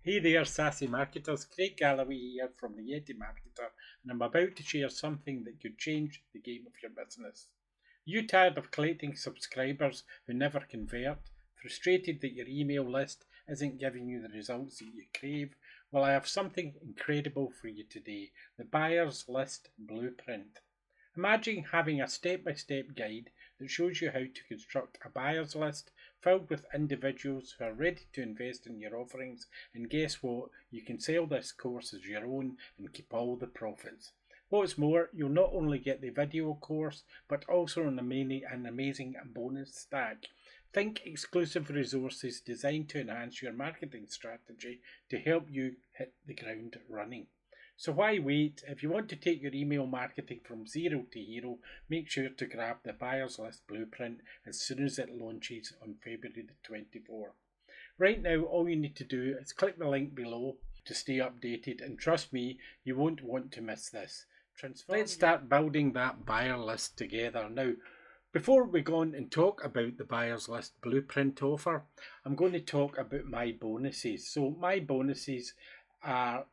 Hey there, sassy marketers. Craig Galloway here from the Yeti Marketer, and I'm about to share something that could change the game of your business. Are you tired of collecting subscribers who never convert? Frustrated that your email list isn't giving you the results that you crave? Well, I have something incredible for you today, the Buyers List Blueprint. Imagine having a step-by-step guide that shows you how to construct a buyer's list filled with individuals who are ready to invest in your offerings, and guess what? You can sell this course as your own and keep all the profits. What's more, you'll not only get the video course, but also an amazing bonus stack. Think exclusive resources designed to enhance your marketing strategy to help you hit the ground running. So why wait? If you want to take your email marketing from zero to hero, make sure to grab the Buyers List Blueprint as soon as it launches on February the 24th. Right now, all you need to do is click the link below to stay updated, and trust me, you won't want to miss this. Let's start building that buyer list together. Now, before we go on and talk about the Buyers List Blueprint offer, I'm going to talk about my bonuses. So my bonuses are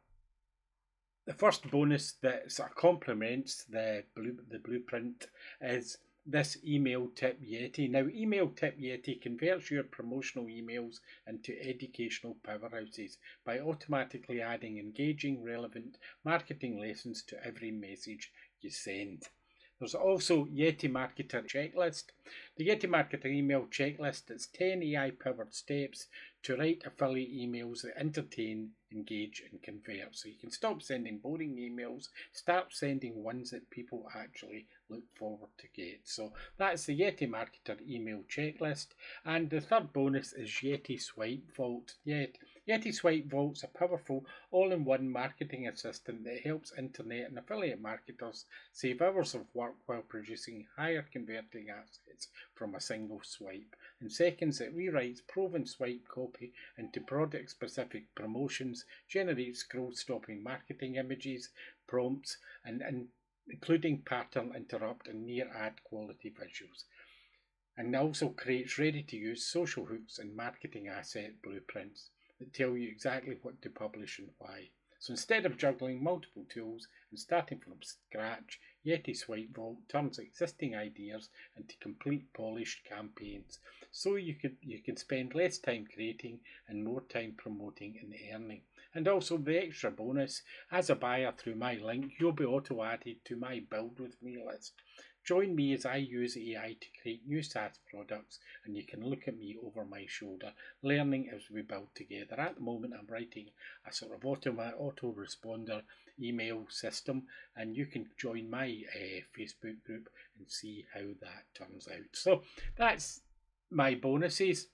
the first bonus that sort of complements the blueprint is this email tip Yeti. Now, email tip Yeti converts your promotional emails into educational powerhouses by automatically adding engaging, relevant marketing lessons to every message you send. There's also Yeti Marketer checklist. The Yeti Marketer email checklist is 10 AI-powered steps to write affiliate emails that entertain, engage, and convert. So you can stop sending boring emails, start sending ones that people actually look forward to get. So that's the Yeti Marketer email checklist. And the third bonus is Yeti Swipe Vault. Yeti Swipe Vault's a powerful all-in-one marketing assistant that helps internet and affiliate marketers save hours of work while producing higher converting assets from a single swipe. In seconds, it rewrites proven swipe copy into product-specific promotions, generates scroll-stopping marketing images, prompts, and including pattern interrupt and near ad quality visuals, and also creates ready-to-use social hooks and marketing asset blueprints that tell you exactly what to publish and why. So instead of juggling multiple tools and starting from scratch, Yeti Swipe Vault turns existing ideas into complete polished campaigns. So you can spend less time creating and more time promoting and earning. And also the extra bonus, as a buyer through my link, you'll be auto-added to my Build With Me list. Join me as I use AI to create new SaaS products, and you can look at me over my shoulder, learning as we build together. At the moment, I'm writing a sort of autoresponder email system, and you can join my Facebook group and see how that turns out. So that's my bonuses.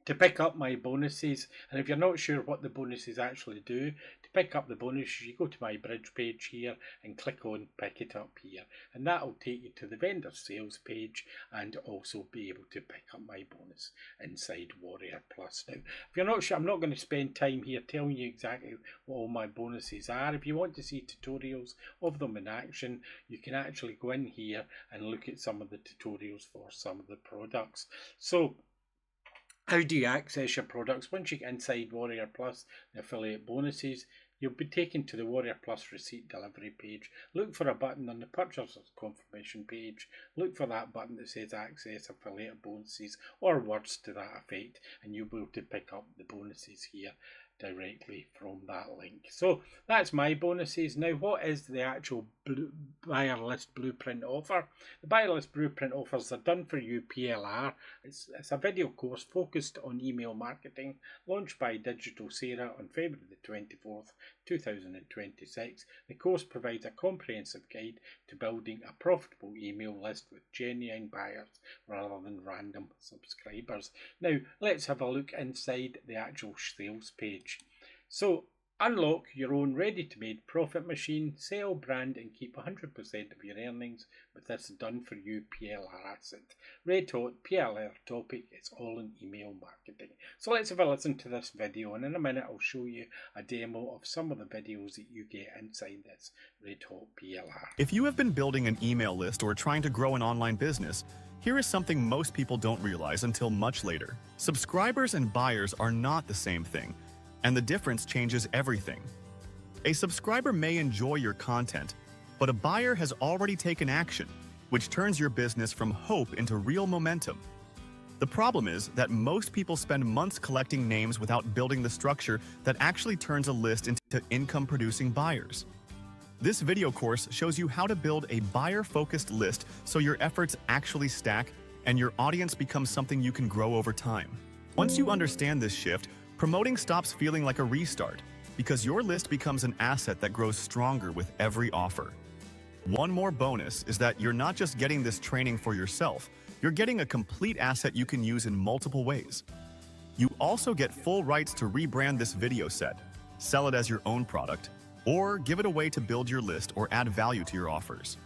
To pick up my bonuses, and if you're not sure what the bonuses actually do, to pick up the bonus, you go to my bridge page here and click on pick it up here, and that'll take you to the vendor sales page and also be able to pick up my bonus inside Warrior Plus. Now, if you're not sure, I'm not going to spend time here telling you exactly what all my bonuses are. If you want to see tutorials of them in action, you can actually go in here and look at some of the tutorials for some of the products. So how do you access your products? Once you get inside Warrior Plus, the affiliate bonuses, you'll be taken to the Warrior Plus receipt delivery page. Look for a button on the purchase confirmation page. Look for that button that says access affiliate bonuses or words to that effect, and you'll be able to pick up the bonuses here directly from that link. So that's my bonuses. Now, what is the actual buyer list blueprint offer? The buyer list blueprint offers a done for you PLR. It's a video course focused on email marketing, launched by Digital Sarah on February the 24th, 2026. The course provides a comprehensive guide to building a profitable email list with genuine buyers rather than random subscribers. Now, let's have a look inside the actual sales page. So, unlock your own ready-to-made profit machine, sell, brand and keep 100% of your earnings with this done-for-you PLR asset. Red hot PLR topic, it's all in email marketing. So let's have a listen to this video, and in a minute I'll show you a demo of some of the videos that you get inside this red hot PLR. If you have been building an email list or trying to grow an online business, here is something most people don't realize until much later. Subscribers and buyers are not the same thing. and the difference changes everything. A subscriber may enjoy your content, but a buyer has already taken action, which turns your business from hope into real momentum. The problem is that most people spend months collecting names without building the structure that actually turns a list into income-producing buyers. This video course shows you how to build a buyer-focused list so your efforts actually stack and your audience becomes something you can grow over time. Once you understand this shift, promoting stops feeling like a restart because your list becomes an asset that grows stronger with every offer. One more bonus is that you're not just getting this training for yourself, you're getting a complete asset you can use in multiple ways. You also get full rights to rebrand this video set, sell it as your own product, or give it away to build your list or add value to your offers.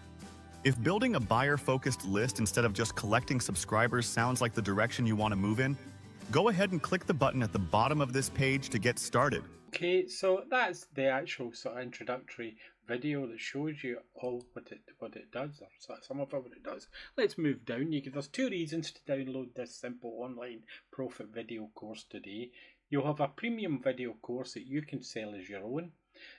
If building a buyer-focused list instead of just collecting subscribers sounds like the direction you want to move in, go ahead and click the button at the bottom of this page to get started. Okay, so that's the actual sort of introductory video that shows you all what it does, or some of what it does. Let's move down. There's 2 reasons to download this simple online profit video course today. You'll have a premium video course that you can sell as your own.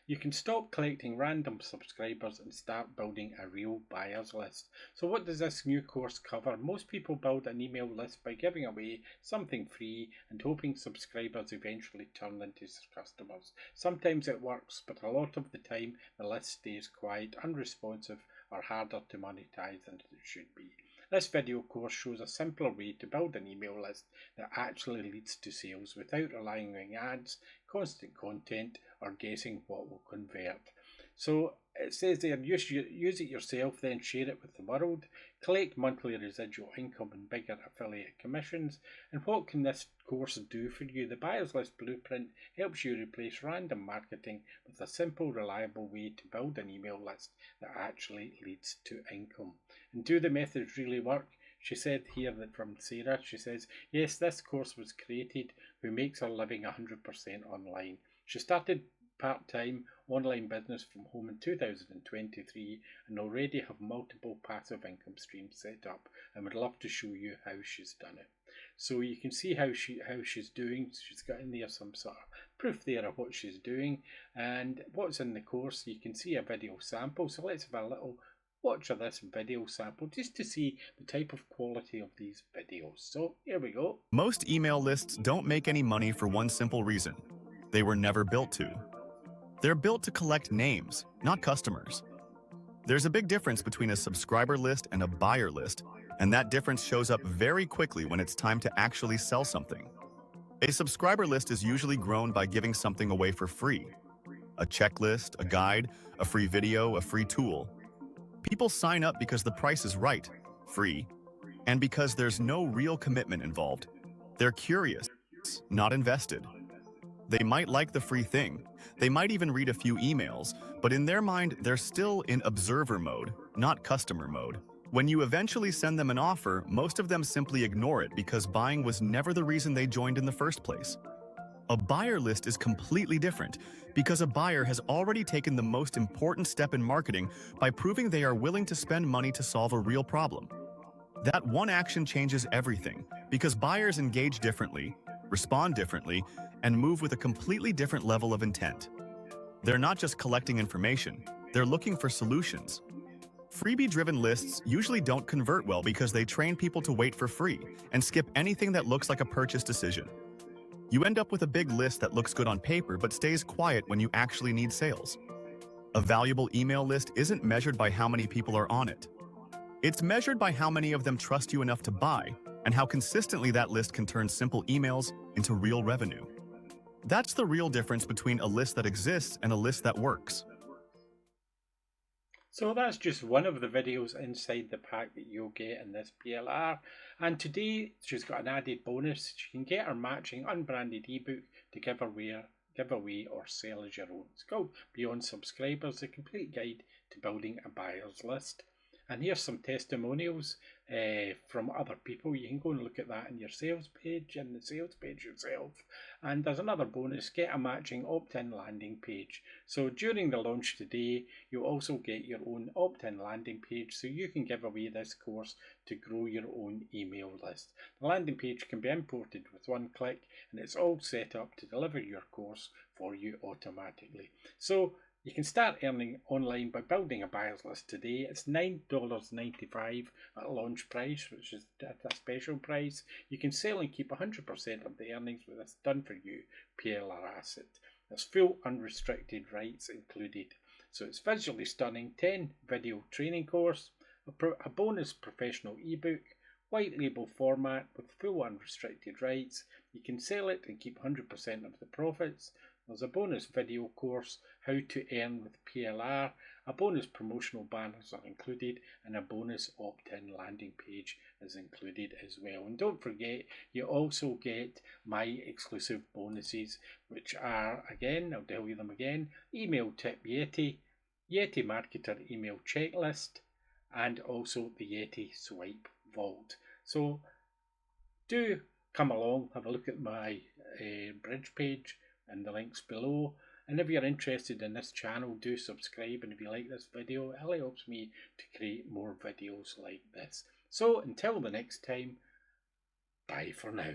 You can stop collecting random subscribers and start building a real buyers list. So what does this new course cover? Most people build an email list by giving away something free and hoping subscribers eventually turn into customers. Sometimes it works, but a lot of the time the list stays quiet, unresponsive, or harder to monetize than it should be. This video course shows a simpler way to build an email list that actually leads to sales without relying on ads, constant content, or guessing what will convert. So it says there, use it yourself, then share it with the world, collect monthly residual income and bigger affiliate commissions. And what can this course do for you? The Buyers List Blueprint helps you replace random marketing with a simple, reliable way to build an email list that actually leads to income. And do the methods really work? She said here that from Sarah, she says, yes, this course was created who makes her living 100% online. She started part-time online business from home in 2023 and already have multiple passive income streams set up, and would love to show you how she's done it. So you can see how she's doing. She's got in there some sort of proof there of what she's doing and what's in the course. You can see a video sample, so let's have a little watch of this video sample just to see the type of quality of these videos. So here we go. Most email lists don't make any money for one simple reason: they were never built to. They're built to collect names, not customers. There's a big difference between a subscriber list and a buyer list, and that difference shows up very quickly when it's time to actually sell something. A subscriber list is usually grown by giving something away for free: a checklist, a guide, a free video, a free tool. People sign up because the price is right, free, and because there's no real commitment involved. They're curious, not invested. They might like the free thing. They might even read a few emails, but in their mind, they're still in observer mode, not customer mode. When you eventually send them an offer, most of them simply ignore it because buying was never the reason they joined in the first place. A buyer list is completely different because a buyer has already taken the most important step in marketing by proving they are willing to spend money to solve a real problem. That one action changes everything because buyers engage differently, respond differently, and move with a completely different level of intent. They're not just collecting information, they're looking for solutions. Freebie-driven lists usually don't convert well because they train people to wait for free and skip anything that looks like a purchase decision. You end up with a big list that looks good on paper but stays quiet when you actually need sales. A valuable email list isn't measured by how many people are on it. It's measured by how many of them trust you enough to buy and how consistently that list can turn simple emails into real revenue. That's the real difference between a list that exists and a list that works. So that's just one of the videos inside the pack that you'll get in this PLR. And today she's got an added bonus. She can get her matching unbranded ebook to give away or sell as your own. It's called Beyond Subscribers, the complete guide to building a buyer's list. And here's some testimonials from other people. You can go and look at that in your sales page, in the sales page yourself. And there's another bonus, get a matching opt-in landing page. So during the launch today, you'll also get your own opt-in landing page, so you can give away this course to grow your own email list. The landing page can be imported with one click, and it's all set up to deliver your course for you automatically. So you can start earning online by building a buyers list today. It's $9.95 at launch price, which is at a special price. You can sell and keep 100% of the earnings with this done for you PLR asset. There's full unrestricted rights included. So it's visually stunning, 10 video training course, a bonus professional ebook, white label format with full unrestricted rights. You can sell it and keep 100% of the profits. There's a bonus video course, how to earn with PLR, a bonus promotional banners are included, and a bonus opt-in landing page is included as well. And don't forget, you also get my exclusive bonuses, which are, again, I'll tell you them again, email tip Yeti, Yeti Marketer email checklist, and also the Yeti Swipe Vault. So do come along, have a look at my bridge page and the links below. And if you're interested in this channel, do subscribe, and if you like this video, it really helps me to create more videos like this. So until the next time, bye for now.